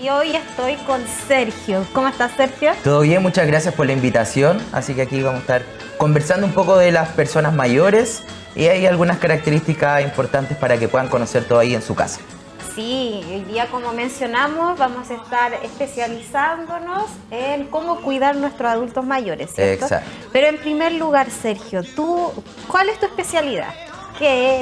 Y hoy estoy con Sergio. ¿Cómo estás, Sergio? Todo bien, muchas gracias por la invitación. Así que aquí vamos a estar conversando un poco de las personas mayores y hay algunas características importantes para que puedan conocer todo ahí en su casa. Sí, hoy día, como mencionamos, vamos a estar especializándonos en cómo cuidar a nuestros adultos mayores, ¿cierto? Exacto. Pero en primer lugar, Sergio, ¿cuál es tu especialidad?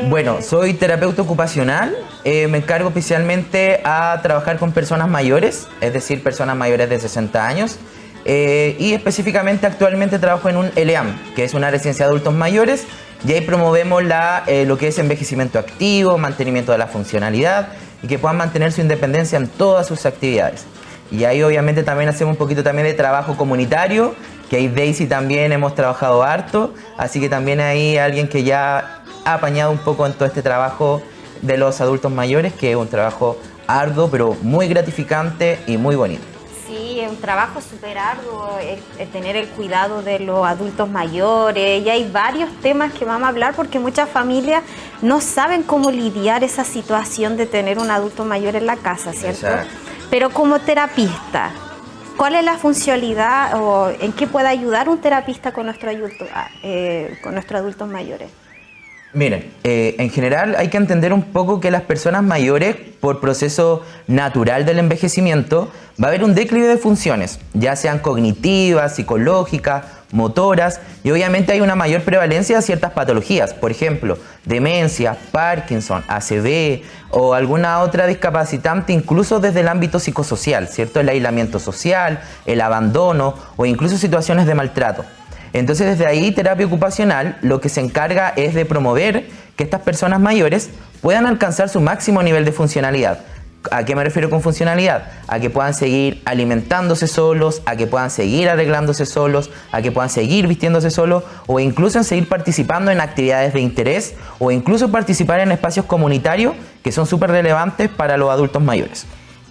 Bueno, soy terapeuta ocupacional, me encargo especialmente a trabajar con personas mayores, es decir, personas mayores de 60 años, y específicamente actualmente trabajo en un ELEAM, que es una residencia de adultos mayores, y ahí promovemos lo que es envejecimiento activo, mantenimiento de la funcionalidad, y que puedan mantener su independencia en todas sus actividades. Y ahí obviamente también hacemos un poquito también de trabajo comunitario, que ahí Daisy también hemos trabajado harto, así que también hay alguien que ya ha apañado un poco en todo este trabajo de los adultos mayores, que es un trabajo arduo, pero muy gratificante y muy bonito. Sí, es un trabajo súper arduo, el tener el cuidado de los adultos mayores, y hay varios temas que vamos a hablar porque muchas familias no saben cómo lidiar esa situación de tener un adulto mayor en la casa, ¿cierto? Exacto. Pero como terapista, ¿cuál es la funcionalidad o en qué puede ayudar un terapista con nuestros adultos mayores? Miren, en general hay que entender un poco que las personas mayores, por proceso natural del envejecimiento, va a haber un declive de funciones, ya sean cognitivas, psicológicas, motoras, y obviamente hay una mayor prevalencia de ciertas patologías, por ejemplo, demencia, Parkinson, ACV o alguna otra discapacitante, incluso desde el ámbito psicosocial, ¿cierto? El aislamiento social, el abandono o incluso situaciones de maltrato. Entonces, desde ahí, terapia ocupacional lo que se encarga es de promover que estas personas mayores puedan alcanzar su máximo nivel de funcionalidad. ¿A qué me refiero con funcionalidad? A que puedan seguir alimentándose solos, a que puedan seguir arreglándose solos, a que puedan seguir vistiéndose solos o incluso en seguir participando en actividades de interés o incluso participar en espacios comunitarios que son súper relevantes para los adultos mayores.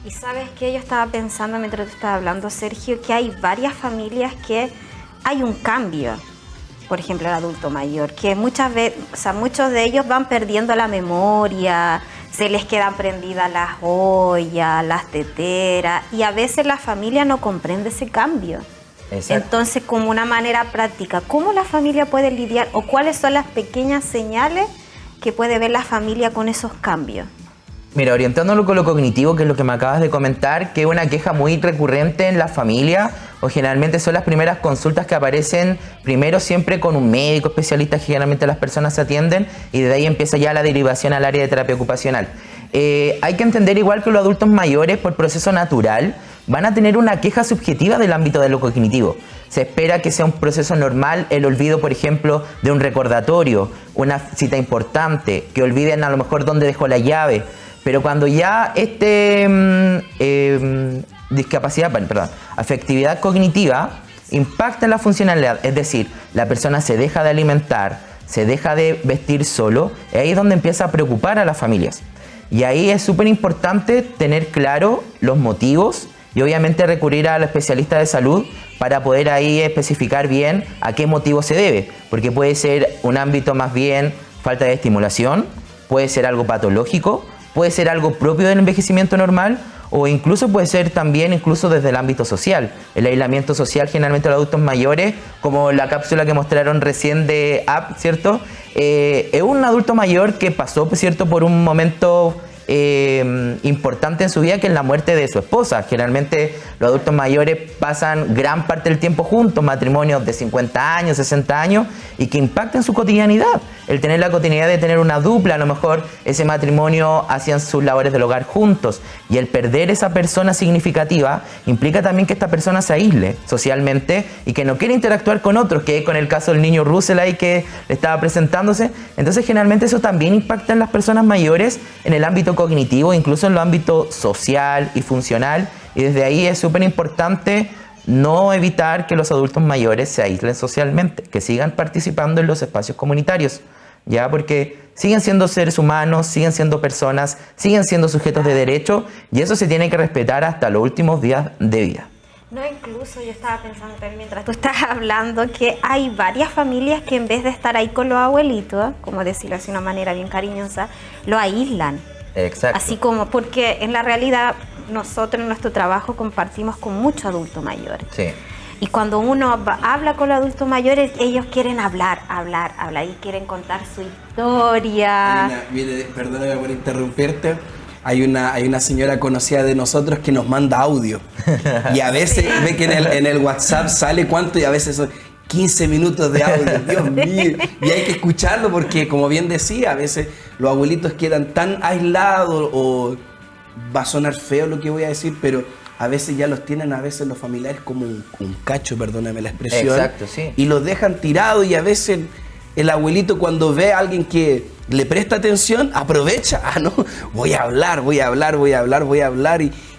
Y sabes que yo estaba pensando mientras tú estabas hablando, Sergio, que hay varias familias que hay un cambio. Por ejemplo, el adulto mayor, que muchas veces, muchos de ellos van perdiendo la memoria, se les quedan prendidas las ollas, las teteras, y a veces la familia no comprende ese cambio. Exacto. Entonces, como una manera práctica, ¿cómo la familia puede lidiar o cuáles son las pequeñas señales que puede ver la familia con esos cambios? Mira, orientándolo con lo cognitivo, que es lo que me acabas de comentar, que es una queja muy recurrente en la familia, o generalmente son las primeras consultas que aparecen primero siempre con un médico especialista, que generalmente las personas se atienden, y desde ahí empieza ya la derivación al área de terapia ocupacional. Hay que entender igual que los adultos mayores, por proceso natural, van a tener una queja subjetiva del ámbito de lo cognitivo. Se espera que sea un proceso normal el olvido, por ejemplo, de un recordatorio, una cita importante, que olviden a lo mejor dónde dejó la llave. Pero cuando ya afectividad cognitiva impacta en la funcionalidad, es decir, la persona se deja de alimentar, se deja de vestir solo, ahí es donde empieza a preocupar a las familias. Y ahí es súper importante tener claro los motivos y obviamente recurrir al especialista de salud para poder ahí especificar bien a qué motivo se debe, porque puede ser un ámbito más bien falta de estimulación, puede ser algo patológico, puede ser algo propio del envejecimiento normal o incluso puede ser también incluso desde el ámbito social. El aislamiento social generalmente de los adultos mayores, como la cápsula que mostraron recién de App, ¿cierto? Es un adulto mayor que pasó, ¿cierto?, por un momento importante en su vida, que es la muerte de su esposa. Generalmente los adultos mayores pasan gran parte del tiempo juntos, matrimonios de 50 años, 60 años, y que impactan su cotidianidad. El tener la cotidianidad de tener una dupla, a lo mejor ese matrimonio hacían sus labores del hogar juntos, y el perder esa persona significativa implica también que esta persona se aísle socialmente y que no quiere interactuar con otros, que es con el caso del niño Russell ahí que estaba presentándose. Entonces generalmente eso también impacta en las personas mayores en el ámbito cognitivo, incluso en el ámbito social y funcional, y desde ahí es súper importante no evitar que los adultos mayores se aíslen socialmente, que sigan participando en los espacios comunitarios, ya, porque siguen siendo seres humanos, siguen siendo personas, siguen siendo sujetos de derecho, y eso se tiene que respetar hasta los últimos días de vida. No, incluso yo estaba pensando también mientras tú estás hablando que hay varias familias que en vez de estar ahí con los abuelitos, como decirlo así de una manera bien cariñosa, lo aíslan. Exacto. Así como, porque en la realidad nosotros en nuestro trabajo compartimos con muchos adultos mayores. Sí. Y cuando uno habla con los adultos mayores, ellos quieren hablar, y quieren contar su historia. Mire, perdóname por interrumpirte. Hay una señora conocida de nosotros que nos manda audio. Y a veces ve que en el WhatsApp sale cuánto, y a veces son 15 minutos de audio. Dios mío. Y hay que escucharlo porque, como bien decía, a veces los abuelitos quedan tan aislados, o va a sonar feo lo que voy a decir, pero a veces ya los tienen, a veces los familiares como un cacho, perdóname la expresión. Exacto, sí. Y los dejan tirados, y a veces el abuelito, cuando ve a alguien que le presta atención, aprovecha. No, voy a hablar.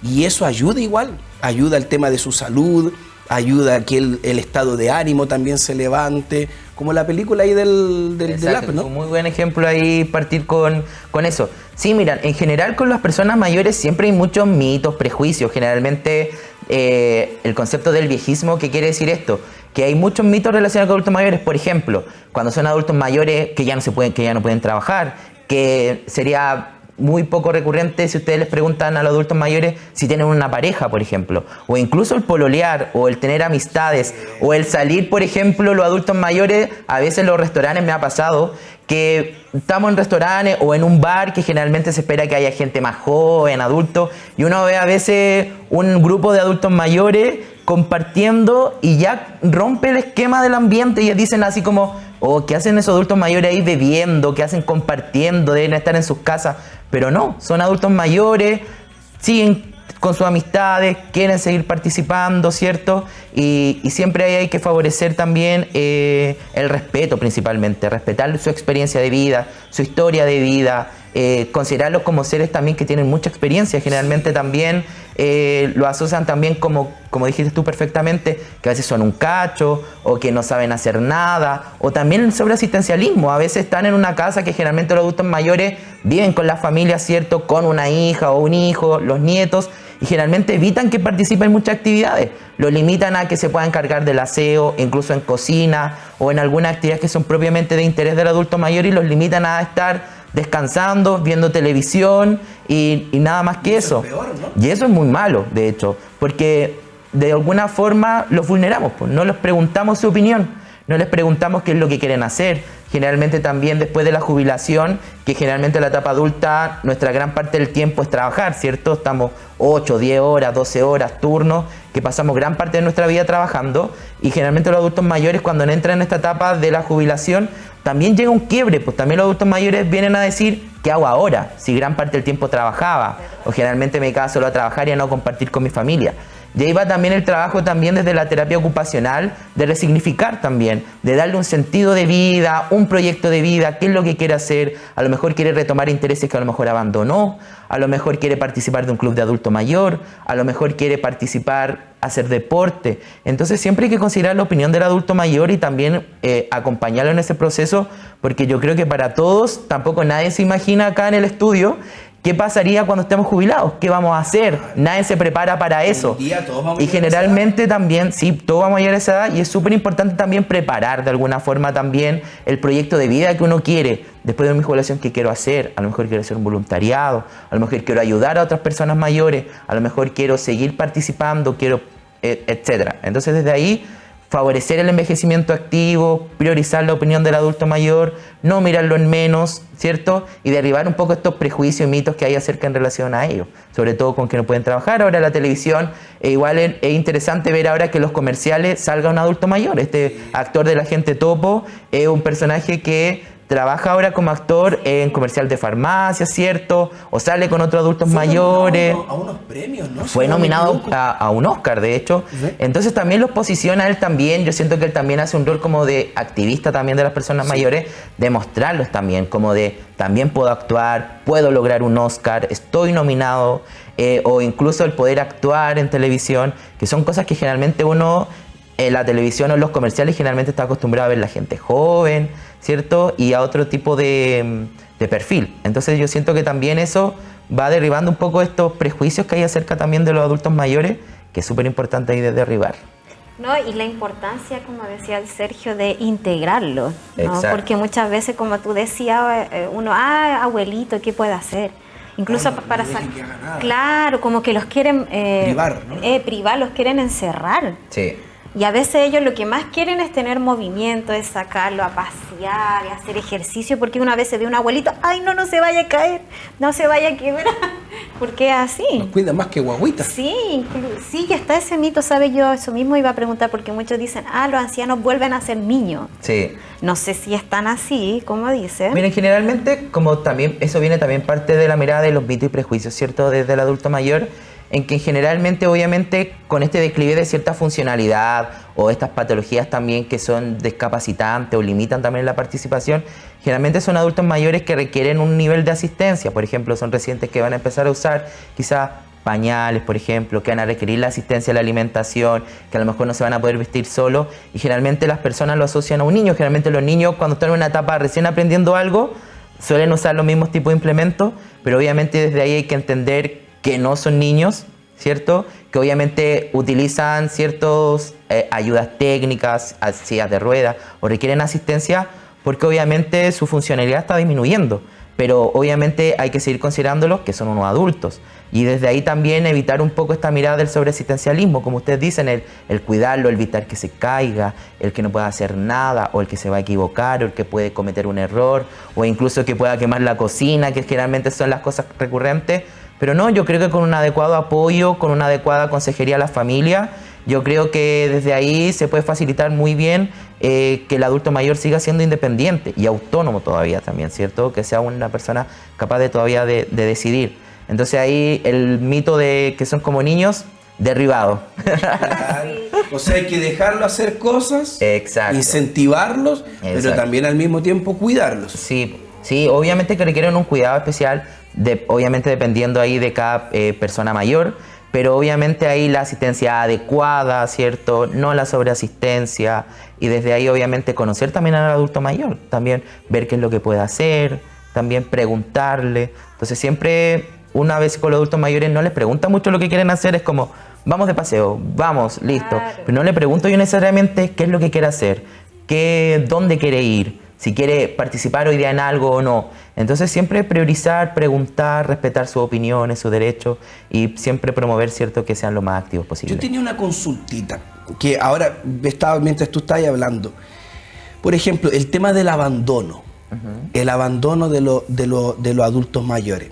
Y eso ayuda igual. Ayuda al tema de su salud, ayuda a que el estado de ánimo también se levante. Como la película ahí del app, ¿no? Un muy buen ejemplo ahí, partir con eso. Sí, mira, en general con las personas mayores siempre hay muchos mitos, prejuicios. Generalmente el concepto del viejismo, ¿qué quiere decir esto? Que hay muchos mitos relacionados con adultos mayores. Por ejemplo, cuando son adultos mayores que ya no pueden trabajar, que sería muy poco recurrente si ustedes les preguntan a los adultos mayores si tienen una pareja, por ejemplo, o incluso el pololear, o el tener amistades, o el salir, por ejemplo, los adultos mayores, a veces en los restaurantes me ha pasado que estamos en restaurantes o en un bar que generalmente se espera que haya gente más joven, adultos, y uno ve a veces un grupo de adultos mayores compartiendo y ya rompe el esquema del ambiente, y dicen así como, ¿qué hacen esos adultos mayores ahí bebiendo? ¿Qué hacen compartiendo? Deben estar en sus casas. Pero no, son adultos mayores, siguen con sus amistades, quieren seguir participando, ¿cierto? Y siempre hay que favorecer también el respeto principalmente, respetar su experiencia de vida, su historia de vida, considerarlos como seres también que tienen mucha experiencia. Generalmente también lo asocian también como dijiste tú perfectamente, que a veces son un cacho, o que no saben hacer nada, o también el sobreasistencialismo. A veces están en una casa que generalmente los adultos mayores viven con la familia, ¿cierto? Con una hija o un hijo, los nietos, y generalmente evitan que participen en muchas actividades. Lo limitan a que se puedan encargar del aseo, incluso en cocina, o en algunas actividades que son propiamente de interés del adulto mayor, y los limitan a estar descansando, viendo televisión y nada más que eso. Peor, ¿no? Y eso es muy malo, de hecho, porque de alguna forma los vulneramos, pues. No les preguntamos su opinión, no les preguntamos qué es lo que quieren hacer. Generalmente también después de la jubilación, que generalmente en la etapa adulta nuestra gran parte del tiempo es trabajar, ¿cierto? Estamos 8, 10 horas, 12 horas, turnos, que pasamos gran parte de nuestra vida trabajando, y generalmente los adultos mayores, cuando entran en esta etapa de la jubilación, también llega un quiebre, pues también los adultos mayores vienen a decir, ¿qué hago ahora? Si gran parte del tiempo trabajaba, o generalmente me dedicaba solo a trabajar y a no compartir con mi familia. Y ahí va también el trabajo también desde la terapia ocupacional, de resignificar también, de darle un sentido de vida, un proyecto de vida, qué es lo que quiere hacer. A lo mejor quiere retomar intereses que a lo mejor abandonó, a lo mejor quiere participar de un club de adulto mayor, a lo mejor quiere participar, hacer deporte. Entonces siempre hay que considerar la opinión del adulto mayor y también acompañarlo en ese proceso, porque yo creo que para todos, tampoco nadie se imagina acá en el estudio ¿qué pasaría cuando estemos jubilados? ¿Qué vamos a hacer? Nadie se prepara para eso. Un día todos vamos a y llegar a generalmente también, sí, todos vamos a llegar a esa edad, y es súper importante también preparar de alguna forma también el proyecto de vida que uno quiere. Después de mi jubilación, ¿qué quiero hacer? A lo mejor quiero hacer un voluntariado, a lo mejor quiero ayudar a otras personas mayores, a lo mejor quiero seguir participando, etcétera. Entonces desde ahí, favorecer el envejecimiento activo, priorizar la opinión del adulto mayor, no mirarlo en menos, ¿cierto? Y derribar un poco estos prejuicios y mitos que hay acerca en relación a ellos, sobre todo con que no pueden trabajar. Ahora la televisión, igual es interesante ver ahora que en los comerciales salga un adulto mayor. Este actor del Agente Topo es un personaje que trabaja ahora como actor en comercial de farmacia, ¿cierto? O sale con otros adultos mayores. A unos premios, ¿no? Fue nominado a un Oscar, de hecho. ¿Sí? Entonces también los posiciona él también. Yo siento que él también hace un rol como de activista también de las personas mayores, de mostrarlos también, como de también puedo actuar, puedo lograr un Oscar, estoy nominado, o incluso el poder actuar en televisión, que son cosas que generalmente uno en la televisión o en los comerciales generalmente está acostumbrado a ver la gente joven, ¿cierto? Y a otro tipo de perfil. Entonces yo siento que también eso va derribando un poco estos prejuicios que hay acerca también de los adultos mayores, que es súper importante ahí de derribar. No, y la importancia, como decía el Sergio, de integrarlo, ¿no? Exacto. Porque muchas veces, como tú decías, uno, abuelito, ¿qué puede hacer? incluso No, para no dejen que haga nada. claro, como que los quieren Privar, ¿no? privar, los quieren encerrar. Sí. Y a veces ellos lo que más quieren es tener movimiento, es sacarlo a pasear, a hacer ejercicio, porque una vez se ve un abuelito, ay, no, no se vaya a caer, no se vaya a quebrar, porque es así. Nos cuidan más que guaguitas. Sí, sí, ya está ese mito, ¿sabe? Yo eso mismo iba a preguntar, porque muchos dicen, los ancianos vuelven a ser niños. Sí. No sé si están así, como dicen. Miren, generalmente, como también eso viene también parte de la mirada de los mitos y prejuicios, ¿cierto? Desde el adulto mayor, en que generalmente, obviamente, con este declive de cierta funcionalidad o estas patologías también que son discapacitantes o limitan también la participación, generalmente son adultos mayores que requieren un nivel de asistencia. Por ejemplo, son residentes que van a empezar a usar quizás pañales, por ejemplo, que van a requerir la asistencia a la alimentación, que a lo mejor no se van a poder vestir solos, y generalmente las personas lo asocian a un niño. Generalmente los niños, cuando están en una etapa recién aprendiendo algo, suelen usar los mismos tipos de implementos, pero obviamente desde ahí hay que entender que no son niños, ¿cierto? Que obviamente utilizan ciertas ayudas técnicas, sillas de ruedas, o requieren asistencia porque obviamente su funcionalidad está disminuyendo. Pero obviamente hay que seguir considerándolos que son unos adultos. Y desde ahí también evitar un poco esta mirada del sobreasistencialismo, como ustedes dicen, el cuidarlo, el evitar que se caiga, el que no pueda hacer nada, o el que se va a equivocar, o el que puede cometer un error, o incluso que pueda quemar la cocina, que generalmente son las cosas recurrentes. Pero no, yo creo que con un adecuado apoyo, con una adecuada consejería a la familia, yo creo que desde ahí se puede facilitar muy bien que el adulto mayor siga siendo independiente y autónomo todavía también, ¿cierto? Que sea una persona capaz de todavía de decidir. Entonces ahí el mito de que son como niños, derribado. Claro. O sea, hay que dejarlo hacer cosas, Exacto. incentivarlos, pero Exacto. también al mismo tiempo cuidarlos. Sí, sí, obviamente que requieren un cuidado especial, obviamente dependiendo ahí de cada persona mayor, pero obviamente ahí la asistencia adecuada, ¿cierto? No la sobreasistencia, y desde ahí obviamente conocer también al adulto mayor, también ver qué es lo que puede hacer, también preguntarle. Entonces siempre, una vez con los adultos mayores no les pregunta mucho lo que quieren hacer, es como, vamos de paseo, vamos, listo. Claro. Pero no le pregunto yo necesariamente qué es lo que quiere hacer, dónde quiere ir, si quiere participar hoy día en algo o no. Entonces siempre priorizar, preguntar, respetar sus opiniones, sus derechos, y siempre promover, ¿cierto?, que sean lo más activos posible. Yo tenía una consultita, que ahora estaba mientras tú estabas hablando. Por ejemplo, el tema del abandono. El abandono de los adultos mayores.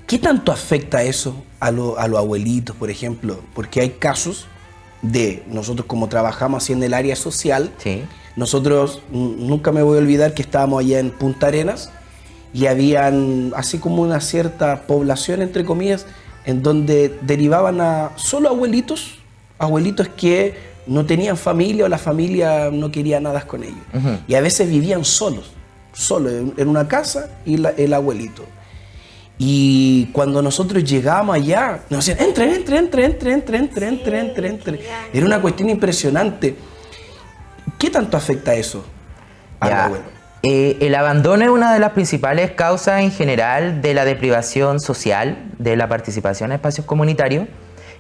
¿Qué tanto afecta eso a los abuelitos, por ejemplo? Porque hay casos de nosotros, como trabajamos así en el área social, Sí. nosotros, nunca me voy a olvidar que estábamos allá en Punta Arenas y habían así como una cierta población, entre comillas, en donde derivaban a solo abuelitos que no tenían familia o la familia no quería nada con ellos. Y a veces vivían solos en una casa y el abuelito. Y cuando nosotros llegamos allá, nos decían, entre. Era una cuestión impresionante. ¿Qué tanto afecta eso al Ya. abuelo? El abandono es una de las principales causas en general de la deprivación social, de la participación en espacios comunitarios,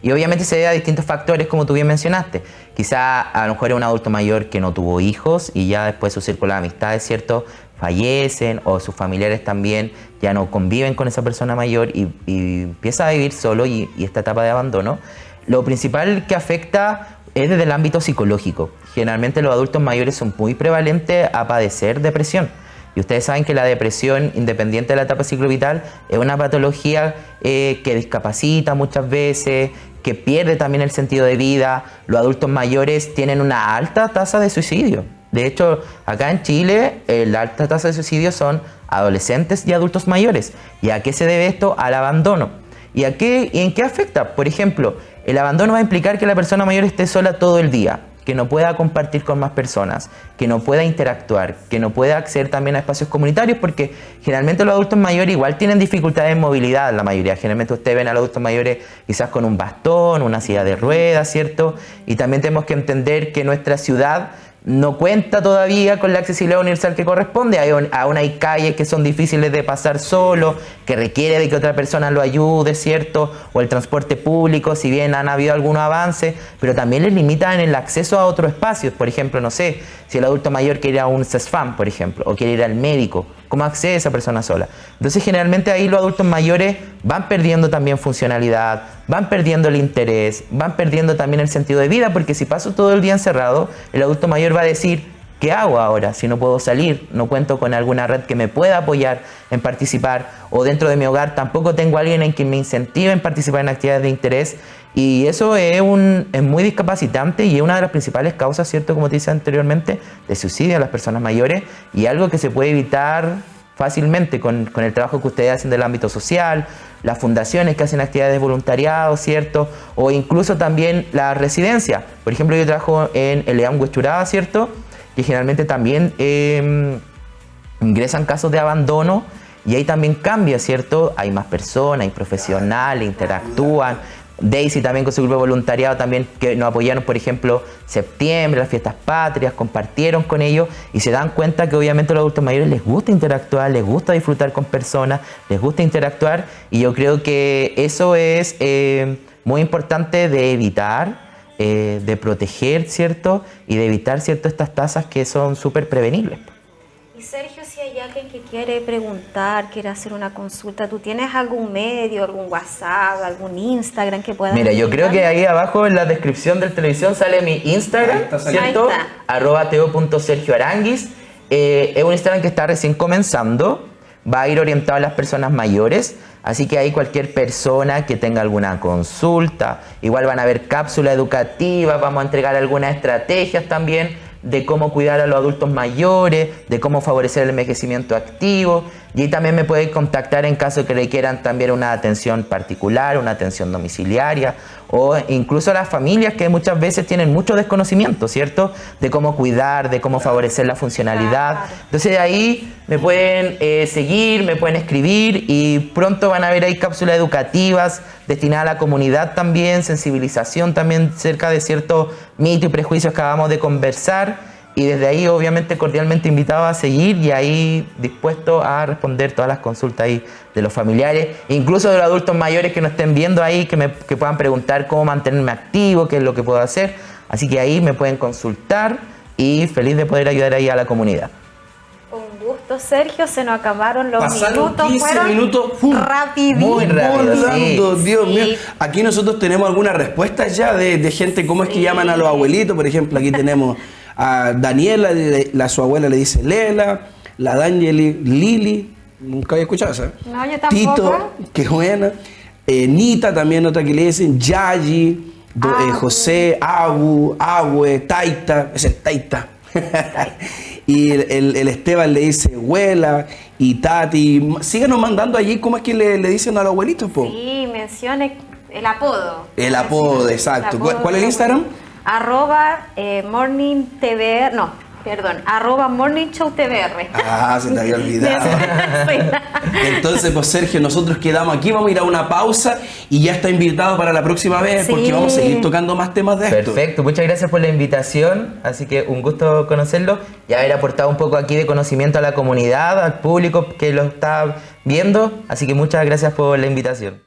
y obviamente se debe a distintos factores, como tú bien mencionaste. Quizá a lo mejor es un adulto mayor que no tuvo hijos y ya después su círculo de amistades, ¿cierto?, fallecen, o sus familiares también ya no conviven con esa persona mayor y empieza a vivir solo, y esta etapa de abandono. Lo principal que afecta es desde el ámbito psicológico. Generalmente los adultos mayores son muy prevalentes a padecer depresión. Y ustedes saben que la depresión, independiente de la etapa ciclovital, es una patología que discapacita muchas veces, que pierde también el sentido de vida. Los adultos mayores tienen una alta tasa de suicidio. De hecho, acá en Chile, la alta tasa de suicidio son adolescentes y adultos mayores. ¿Y a qué se debe esto? Al abandono. ¿Y en qué afecta? Por ejemplo, el abandono va a implicar que la persona mayor esté sola todo el día, que no pueda compartir con más personas, que no pueda interactuar, que no pueda acceder también a espacios comunitarios, porque generalmente los adultos mayores igual tienen dificultades de movilidad, la mayoría. Generalmente ustedes ven a los adultos mayores quizás con un bastón, una silla de ruedas, ¿cierto? Y también tenemos que entender que nuestra ciudad no cuenta todavía con la accesibilidad universal que corresponde. Aún hay calles que son difíciles de pasar solo, que requiere de que otra persona lo ayude, ¿cierto? O el transporte público, si bien han habido algunos avances, pero también les limitan el acceso a otros espacios. Por ejemplo, no sé, si el adulto mayor quiere ir a un CESFAM, por ejemplo, o quiere ir al médico, ¿cómo accede esa persona sola? Entonces, generalmente ahí los adultos mayores van perdiendo también funcionalidad, van perdiendo el interés, van perdiendo también el sentido de vida, porque si paso todo el día encerrado, el adulto mayor va a decir, ¿qué hago ahora si no puedo salir? No cuento con alguna red que me pueda apoyar en participar, o dentro de mi hogar tampoco tengo a alguien en quien me incentive en participar en actividades de interés, y eso es muy discapacitante y es una de las principales causas, ¿cierto? Como te dije anteriormente, de suicidio a las personas mayores, y algo que se puede evitar fácilmente con el trabajo que ustedes hacen del ámbito social, las fundaciones que hacen actividades de voluntariado, ¿cierto? O incluso también la residencia. Por ejemplo, yo trabajo en el León Huechuraba, ¿cierto? Que generalmente también ingresan casos de abandono, y ahí también cambia, ¿cierto? Hay más personas, hay profesionales, interactúan. Daisy también con su grupo de voluntariado también, que nos apoyaron, por ejemplo, septiembre, las fiestas patrias, compartieron con ellos y se dan cuenta que obviamente a los adultos mayores les gusta interactuar, les gusta disfrutar con personas, les gusta interactuar, y yo creo que eso es muy importante de evitar, de proteger, ¿cierto? Y de evitar, ¿cierto?, estas tasas que son súper prevenibles. Y Sergio, si hay alguien que quiere preguntar, quiere hacer una consulta, ¿tú tienes algún medio, algún WhatsApp, algún Instagram que puedas? Mira, yo creo que ahí abajo en la descripción del televisión sale mi Instagram, ¿cierto? @teo.sergioaranguis. Es un Instagram que está recién comenzando, va a ir orientado a las personas mayores, así que ahí cualquier persona que tenga alguna consulta, igual van a haber cápsulas educativas, vamos a entregar algunas estrategias también de cómo cuidar a los adultos mayores, de cómo favorecer el envejecimiento activo, y ahí también me pueden contactar en caso que requieran también una atención particular, una atención domiciliaria, o incluso las familias que muchas veces tienen mucho desconocimiento, ¿cierto?, de cómo cuidar, de cómo favorecer la funcionalidad. Entonces de ahí me pueden seguir, me pueden escribir, y pronto van a ver ahí cápsulas educativas destinadas a la comunidad también, sensibilización también cerca de ciertos mitos y prejuicios que acabamos de conversar. Y desde ahí, obviamente, cordialmente invitado a seguir, y ahí dispuesto a responder todas las consultas ahí de los familiares, incluso de los adultos mayores que nos estén viendo ahí, que puedan preguntar cómo mantenerme activo, qué es lo que puedo hacer. Así que ahí me pueden consultar, y feliz de poder ayudar ahí a la comunidad. Un gusto, Sergio, se nos acabaron los Pasaron minutos. 15 minutos rapidísimo. Muy rápido, Volando, sí. Dios Sí. mío. Aquí nosotros tenemos algunas respuestas ya de gente, cómo es que llaman a los abuelitos. Por ejemplo, aquí tenemos a Daniela, su abuela le dice Lela, la Danieli, Lili, nunca había escuchado esa. No, yo tampoco. Tito, qué buena. Nita también, otra que le dicen, Yayi, José, Abu, Abue, Taita, es el Taita. Y el Esteban le dice abuela, y Tati. Síganos mandando allí cómo es que le dicen a los abuelitos, po. Sí, mencione el apodo. El apodo, exacto. El apodo ¿Cuál es el Instagram? @Morning TVR, @Morning Show TVR. Ah, se te había olvidado. Entonces, pues Sergio, nosotros quedamos aquí, vamos a ir a una pausa y ya está invitado para la próxima vez, Sí. porque vamos a seguir tocando más temas de esto. Perfecto, muchas gracias por la invitación, así que un gusto conocerlo y haber aportado un poco aquí de conocimiento a la comunidad, al público que lo está viendo, así que muchas gracias por la invitación.